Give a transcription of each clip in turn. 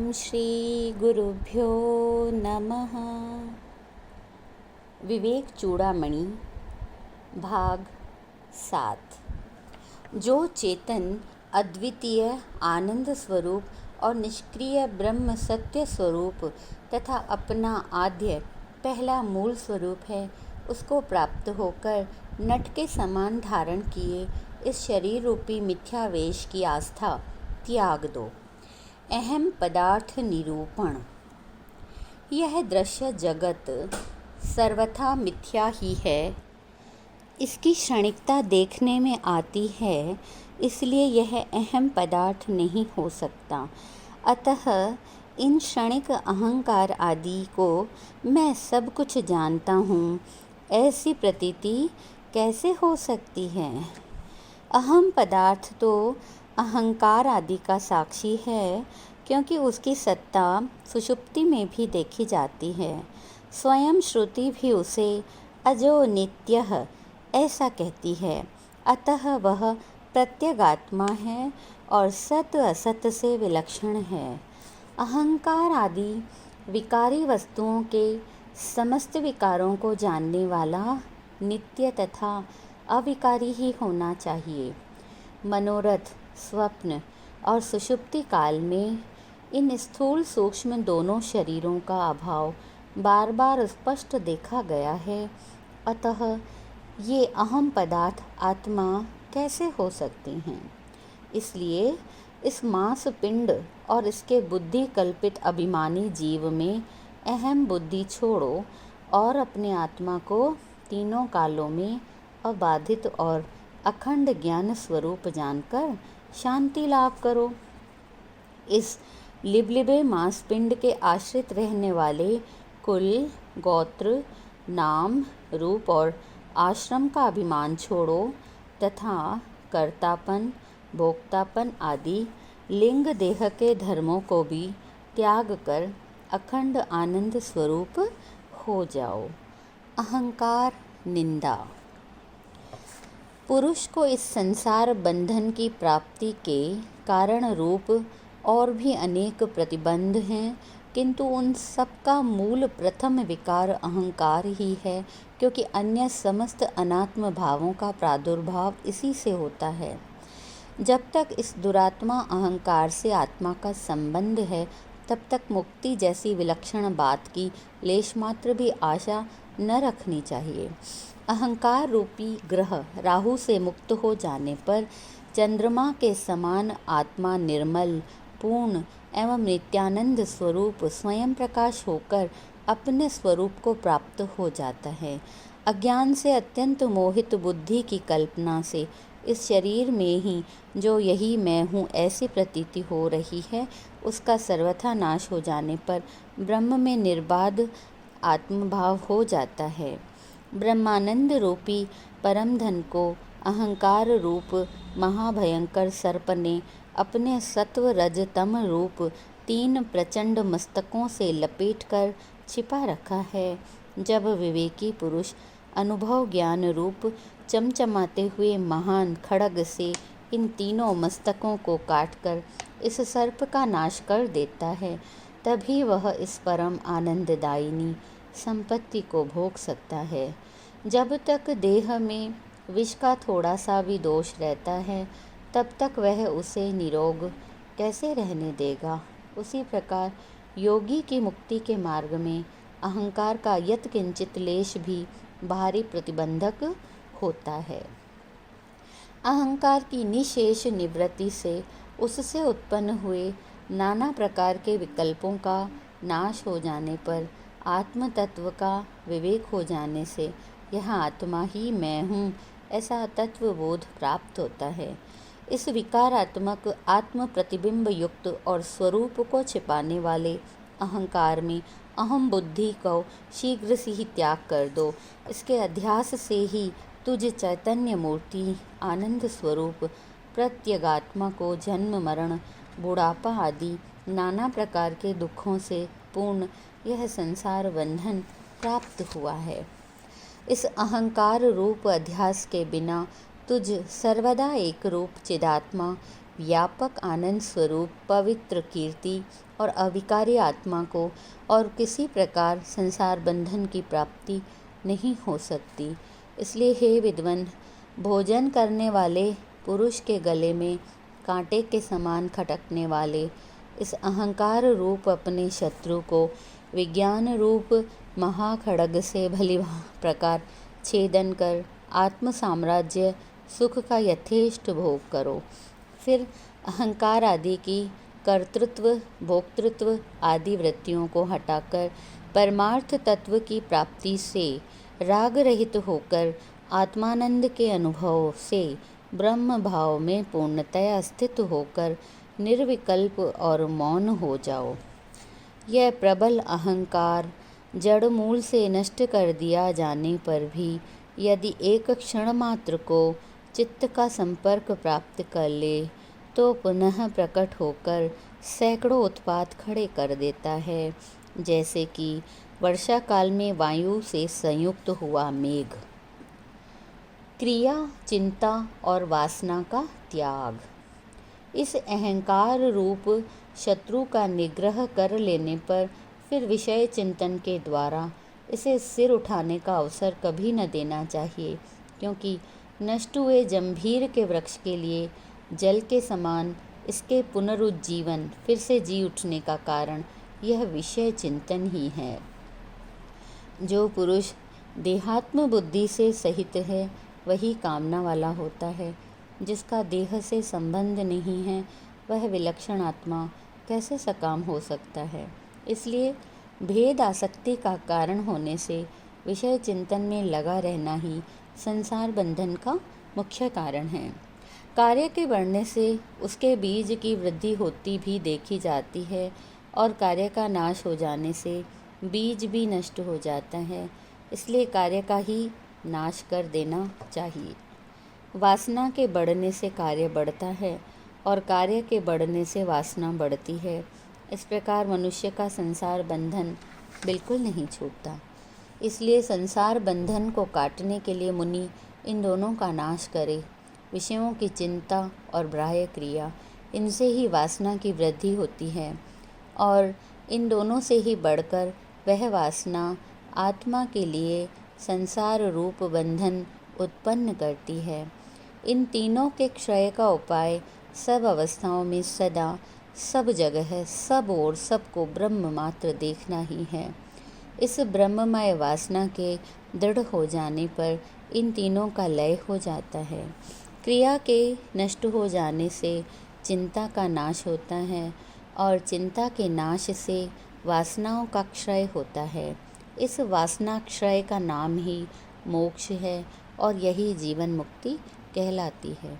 ओम श्री गुरुभ्यो नमः। विवेक चूड़ामणि भाग 7। जो चेतन अद्वितीय आनंद स्वरूप और निष्क्रिय ब्रह्म सत्य स्वरूप तथा अपना आद्य पहला मूल स्वरूप है, उसको प्राप्त होकर नट के समान धारण किए इस शरीर रूपी मिथ्यावेश की आस्था त्याग दो। अहम पदार्थ निरूपण। यह दृश्य जगत सर्वथा मिथ्या ही है। इसकी क्षणिकता देखने में आती है, इसलिए यह अहम पदार्थ नहीं हो सकता। अतः इन क्षणिक अहंकार आदि को मैं सब कुछ जानता हूँ, ऐसी प्रतीति कैसे हो सकती है। अहम पदार्थ तो अहंकार आदि का साक्षी है, क्योंकि उसकी सत्ता सुषुप्ति में भी देखी जाती है। स्वयं श्रुति भी उसे अजो नित्यः ऐसा कहती है। अतः वह प्रत्यगात्मा है और सत असत से विलक्षण है। अहंकार आदि विकारी वस्तुओं के समस्त विकारों को जानने वाला नित्य तथा अविकारी ही होना चाहिए। मनोरथ, स्वप्न और सुषुप्ति काल में इन स्थूल सूक्ष्म दोनों शरीरों का अभाव बार बार स्पष्ट देखा गया है। अतः ये अहम पदार्थ आत्मा कैसे हो सकते हैं। इसलिए इस मांस पिंड और इसके बुद्धि कल्पित अभिमानी जीव में अहम बुद्धि छोड़ो और अपने आत्मा को तीनों कालों में अबाधित और अखंड ज्ञान स्वरूप जानकर शांति लाभ करो। इस लिबलिबे मांसपिंड के आश्रित रहने वाले कुल, गोत्र, नाम, रूप और आश्रम का अभिमान छोड़ो तथा कर्तापन, भोक्तापन आदि लिंग देह के धर्मों को भी त्याग कर अखंड आनंद स्वरूप हो जाओ। अहंकार निंदा। पुरुष को इस संसार बंधन की प्राप्ति के कारण रूप और भी अनेक प्रतिबंध हैं, किंतु उन सब का मूल प्रथम विकार अहंकार ही है, क्योंकि अन्य समस्त अनात्म भावों का प्रादुर्भाव इसी से होता है। जब तक इस दुरात्मा अहंकार से आत्मा का संबंध है, तब तक मुक्ति जैसी विलक्षण बात की लेशमात्र भी आशा न रखनी चाहिए। अहंकार रूपी ग्रह राहु से मुक्त हो जाने पर चंद्रमा के समान आत्मा निर्मल, पूर्ण एवं नित्यानंद स्वरूप स्वयं प्रकाश होकर अपने स्वरूप को प्राप्त हो जाता है। अज्ञान से अत्यंत मोहित बुद्धि की कल्पना से इस शरीर में ही जो यही मैं हूँ ऐसी प्रतीति हो रही है, उसका सर्वथा नाश हो जाने पर ब्रह्म में निर्बाध आत्मभाव हो जाता है। ब्रह्मानंद रूपी परम धन को अहंकार रूप महाभयंकर सर्प ने अपने सत्व रज तम रूप 3 प्रचंड मस्तकों से लपेटकर छिपा रखा है। जब विवेकी पुरुष अनुभव ज्ञान रूप चमचमाते हुए महान खड्ग से इन तीनों मस्तकों को काटकर इस सर्प का नाश कर देता है, तभी वह इस परम आनंददायिनी संपत्ति को भोग सकता है। जब तक देह में विष का थोड़ा सा भी दोष रहता है, तब तक वह उसे निरोग कैसे रहने देगा। उसी प्रकार योगी की मुक्ति के मार्ग में अहंकार का यत् किंचित लेश भी भारी प्रतिबंधक होता है। अहंकार की निशेष निवृत्ति से उससे उत्पन्न हुए नाना प्रकार के विकल्पों का नाश हो जाने पर आत्म तत्व का विवेक हो जाने से यह आत्मा ही मैं हूँ ऐसा तत्व बोध प्राप्त होता है। इस विकारात्मक आत्म प्रतिबिंब युक्त और स्वरूप को छिपाने वाले अहंकार में अहम बुद्धि को शीघ्र से ही त्याग कर दो। इसके अध्यास से ही तुझ चैतन्य मूर्ति आनंद स्वरूप प्रत्यगात्मा को जन्म मरण बुढ़ापा आदि नाना प्रकार के दुखों से पूर्ण यह संसार बंधन प्राप्त हुआ है। इस अहंकार रूप अध्यास के बिना तुझ सर्वदा एक रूप चिदात्मा व्यापक आनंद स्वरूप पवित्र कीर्ति और अविकारी आत्मा को और किसी प्रकार संसार बंधन की प्राप्ति नहीं हो सकती। इसलिए हे विद्वन, भोजन करने वाले पुरुष के गले में कांटे के समान खटकने वाले इस अहंकार रूप अपने शत्रु को विज्ञान रूप महाखड्ग से भली प्रकार छेदन कर आत्म साम्राज्य सुख का यथेष्ट भोग करो। फिर अहंकार आदि की कर्तृत्व भोक्तृत्व आदि वृत्तियों को हटाकर परमार्थ तत्व की प्राप्ति से राग रहित होकर आत्मानंद के अनुभव से ब्रह्म भाव में पूर्णतया स्थित होकर निर्विकल्प और मौन हो जाओ। यह प्रबल अहंकार जड़ मूल से नष्ट कर दिया जाने पर भी यदि एक क्षण मात्र को चित्त का संपर्क प्राप्त कर ले तो पुनः प्रकट होकर सैकड़ों उत्पात खड़े कर देता है, जैसे कि वर्षा काल में वायु से संयुक्त हुआ मेघ। क्रिया, चिंता और वासना का त्याग। इस अहंकार रूप शत्रु का निग्रह कर लेने पर फिर विषय चिंतन के द्वारा इसे सिर उठाने का अवसर कभी न देना चाहिए, क्योंकि नष्ट हुए जंभीर के वृक्ष के लिए जल के समान इसके पुनरुज्जीवन फिर से जी उठने का कारण यह विषय चिंतन ही है। जो पुरुष देहात्म बुद्धि से सहित है वही कामना वाला होता है। जिसका देह से संबंध नहीं है वह विलक्षण आत्मा कैसे सकाम हो सकता है। इसलिए भेद आसक्ति का कारण होने से विषय चिंतन में लगा रहना ही संसार बंधन का मुख्य कारण है। कार्य के बढ़ने से उसके बीज की वृद्धि होती भी देखी जाती है और कार्य का नाश हो जाने से बीज भी नष्ट हो जाता है। इसलिए कार्य का ही नाश कर देना चाहिए। वासना के बढ़ने से कार्य बढ़ता है और कार्य के बढ़ने से वासना बढ़ती है। इस प्रकार मनुष्य का संसार बंधन बिल्कुल नहीं छूटता। इसलिए संसार बंधन को काटने के लिए मुनि इन दोनों का नाश करे। विषयों की चिंता और बाह्य क्रिया, इनसे ही वासना की वृद्धि होती है और इन दोनों से ही बढ़कर वह वासना आत्मा के लिए संसार रूप बंधन उत्पन्न करती है। इन तीनों के क्षय का उपाय सब अवस्थाओं में सदा सब जगह सब ओर सबको ब्रह्म मात्र देखना ही है। इस ब्रह्ममय वासना के दृढ़ हो जाने पर इन तीनों का लय हो जाता है। क्रिया के नष्ट हो जाने से चिंता का नाश होता है और चिंता के नाश से वासनाओं का क्षय होता है। इस वासना क्षय का नाम ही मोक्ष है और यही जीवन मुक्ति कहलाती है।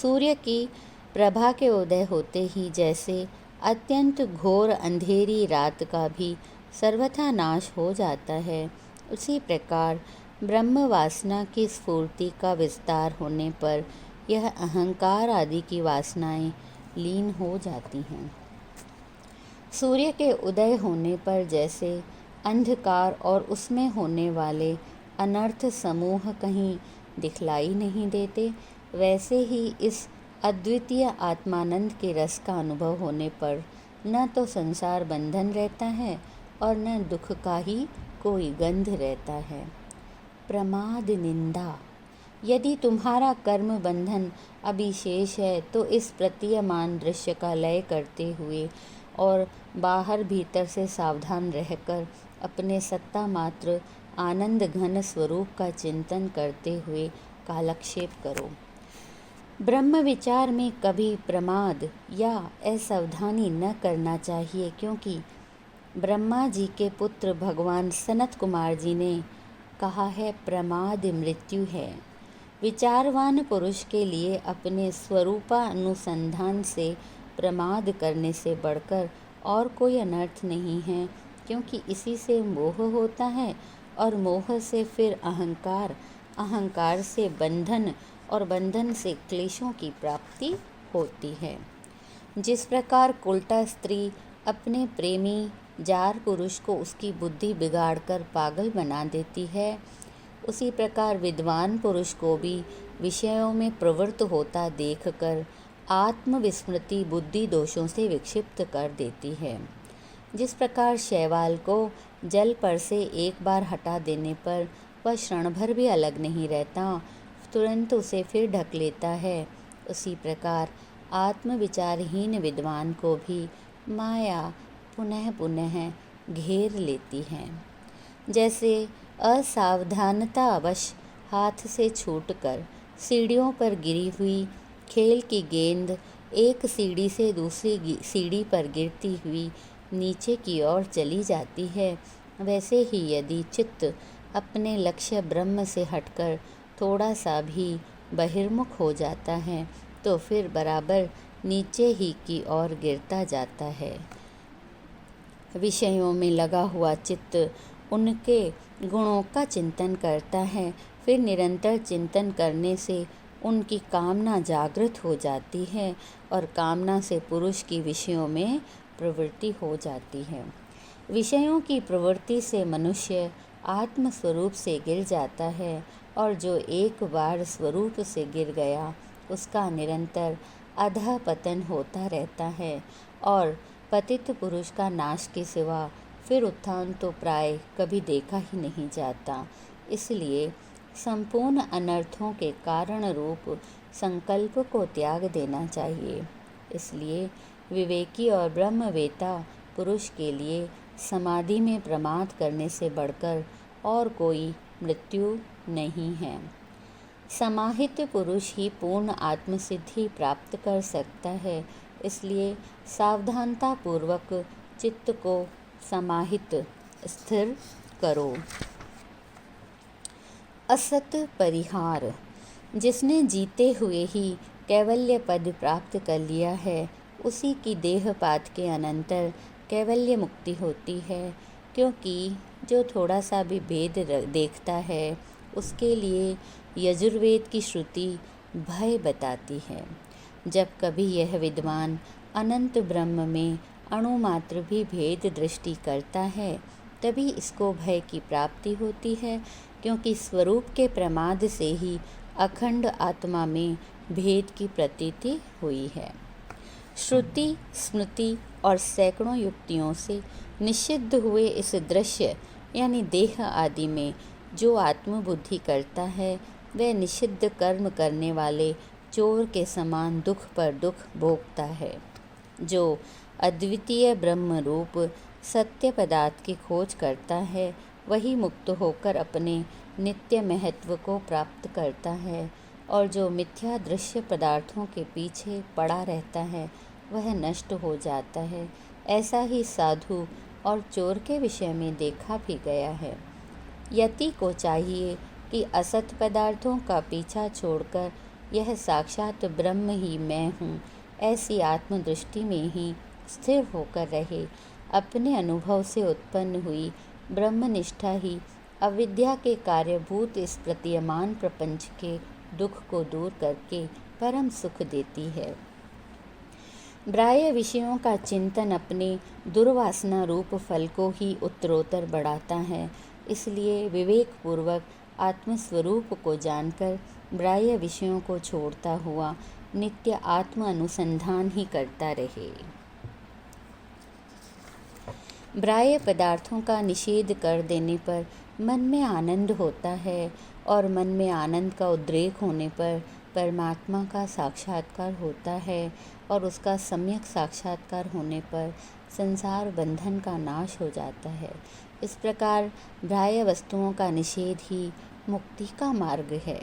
सूर्य की प्रभा के उदय होते ही जैसे अत्यंत घोर अंधेरी रात का भी सर्वथा नाश हो जाता है, उसी प्रकार ब्रह्म वासना की स्फूर्ति का विस्तार होने पर यह अहंकार आदि की वासनाएं लीन हो जाती हैं। सूर्य के उदय होने पर जैसे अंधकार और उसमें होने वाले अनर्थ समूह कहीं दिखलाई नहीं देते, वैसे ही इस अद्वितीय आत्मानंद के रस का अनुभव होने पर न तो संसार बंधन रहता है और न दुख का ही कोई गंध रहता है। प्रमाद निंदा। यदि तुम्हारा कर्म बंधन अभी शेष है तो इस प्रतीयमान दृश्य का लय करते हुए और बाहर भीतर से सावधान रहकर अपने सत्ता मात्र आनंद घन स्वरूप का चिंतन करते हुए कालक्षेप करो। ब्रह्म विचार में कभी प्रमाद या असावधानी न करना चाहिए, क्योंकि ब्रह्मा जी के पुत्र भगवान सनत कुमार जी ने कहा है, प्रमाद मृत्यु है। विचारवान पुरुष के लिए अपने स्वरूपानुसंधान से प्रमाद करने से बढ़कर और कोई अनर्थ नहीं है, क्योंकि इसी से मोह होता है और मोह से फिर अहंकार, अहंकार से बंधन और बंधन से क्लेशों की प्राप्ति होती है। जिस प्रकार कुलटा स्त्री अपने प्रेमी जार पुरुष को उसकी बुद्धि बिगाड़कर पागल बना देती है, उसी प्रकार विद्वान पुरुष को भी विषयों में प्रवृत्त होता देखकर आत्मविस्मृति बुद्धि दोषों से विक्षिप्त कर देती है। जिस प्रकार शैवाल को जल पर से एक बार हटा देने पर वह क्षण भर भी अलग नहीं रहता, तुरंत उसे फिर ढक लेता है, उसी प्रकार आत्मविचारहीन विद्वान को भी माया पुनः पुनः घेर लेती है। जैसे असावधानतावश हाथ से छूटकर सीढ़ियों पर गिरी हुई खेल की गेंद एक सीढ़ी से दूसरी सीढ़ी पर गिरती हुई नीचे की ओर चली जाती है, वैसे ही यदि चित्त अपने लक्ष्य ब्रह्म से हटकर थोड़ा सा भी बहिर्मुख हो जाता है तो फिर बराबर नीचे ही की ओर गिरता जाता है। विषयों में लगा हुआ चित्त उनके गुणों का चिंतन करता है, फिर निरंतर चिंतन करने से उनकी कामना जागृत हो जाती है और कामना से पुरुष की विषयों में प्रवृत्ति हो जाती है। विषयों की प्रवृत्ति से मनुष्य आत्म स्वरूप से गिर जाता है और जो एक बार स्वरूप से गिर गया उसका निरंतर अधः पतन होता रहता है और पतित पुरुष का नाश के सिवा फिर उत्थान तो प्राय कभी देखा ही नहीं जाता। इसलिए संपूर्ण अनर्थों के कारण रूप संकल्प को त्याग देना चाहिए। इसलिए विवेकी और ब्रह्मवेता पुरुष के लिए समाधि में प्रमाद करने से बढ़कर और कोई मृत्यु नहीं है। समाहित पुरुष ही पूर्ण आत्मसिद्धि प्राप्त कर सकता है। इसलिए सावधानता पूर्वक चित्त को समाहित स्थिर करो। असत परिहार। जिसने जीते हुए ही कैवल्य पद प्राप्त कर लिया है, उसी की देहपात के अनंतर कैवल्य मुक्ति होती है, क्योंकि जो थोड़ा सा भी भेद देखता है उसके लिए यजुर्वेद की श्रुति भय बताती है। जब कभी यह विद्वान अनंत ब्रह्म में अणुमात्र भी भेद दृष्टि करता है, तभी इसको भय की प्राप्ति होती है, क्योंकि स्वरूप के प्रमाद से ही अखंड आत्मा में भेद की प्रतीति हुई है। श्रुति, स्मृति और सैकड़ों युक्तियों से निषिद्ध हुए इस दृश्य यानी देह आदि में जो आत्मबुद्धि करता है, वह निषिद्ध कर्म करने वाले चोर के समान दुख पर दुख भोगता है। जो अद्वितीय ब्रह्म रूप सत्य पदार्थ की खोज करता है, वही मुक्त होकर अपने नित्य महत्व को प्राप्त करता है, और जो मिथ्या दृश्य पदार्थों के पीछे पड़ा रहता है वह नष्ट हो जाता है। ऐसा ही साधु और चोर के विषय में देखा भी गया है। यति को चाहिए कि असत पदार्थों का पीछा छोड़कर यह साक्षात ब्रह्म ही मैं हूँ, ऐसी आत्मदृष्टि में ही स्थिर होकर रहे। अपने अनुभव से उत्पन्न हुई ब्रह्मनिष्ठा ही अविद्या के कार्यभूत इस प्रतीयमान प्रपंच के दुख को दूर करके परम सुख देती है। बाह्य विषयों का चिंतन अपने दुर्वासना रूप फल को ही उत्तरोत्तर बढ़ाता है। इसलिए विवेक पूर्वक आत्मस्वरूप को जानकर बाह्य विषयों को छोड़ता हुआ नित्य आत्म अनुसंधान ही करता रहे। बाह्य पदार्थों का निषेध कर देने पर मन में आनंद होता है, और मन में आनंद का उद्रेक होने पर परमात्मा का साक्षात्कार होता है, और उसका सम्यक साक्षात्कार होने पर संसार बंधन का नाश हो जाता है। इस प्रकार बाह्य वस्तुओं का निषेध ही मुक्ति का मार्ग है।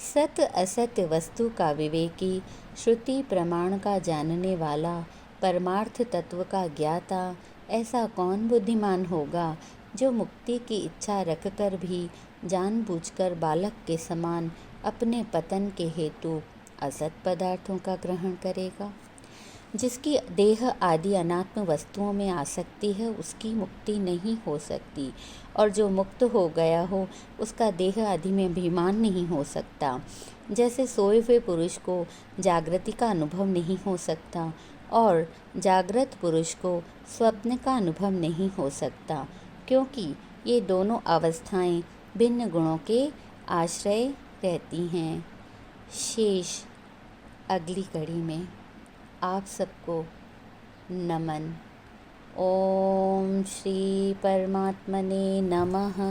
सत असत वस्तु का विवेकी, श्रुति प्रमाण का जानने वाला, परमार्थ तत्व का ज्ञाता, ऐसा कौन बुद्धिमान होगा जो मुक्ति की इच्छा रखकर भी जानबूझकर बालक के समान अपने पतन के हेतु असत पदार्थों का ग्रहण करेगा। जिसकी देह आदि अनात्म वस्तुओं में आसक्ति है उसकी मुक्ति नहीं हो सकती, और जो मुक्त हो गया हो उसका देह आदि में अभिमान नहीं हो सकता। जैसे सोए हुए पुरुष को जागृति का अनुभव नहीं हो सकता और जागृत पुरुष को स्वप्न का अनुभव नहीं हो सकता, क्योंकि ये दोनों अवस्थाएं भिन्न गुणों के आश्रय रहती हैं। शेष अगली कड़ी में आप सबको नमन। ओम श्री परमात्मने नमः।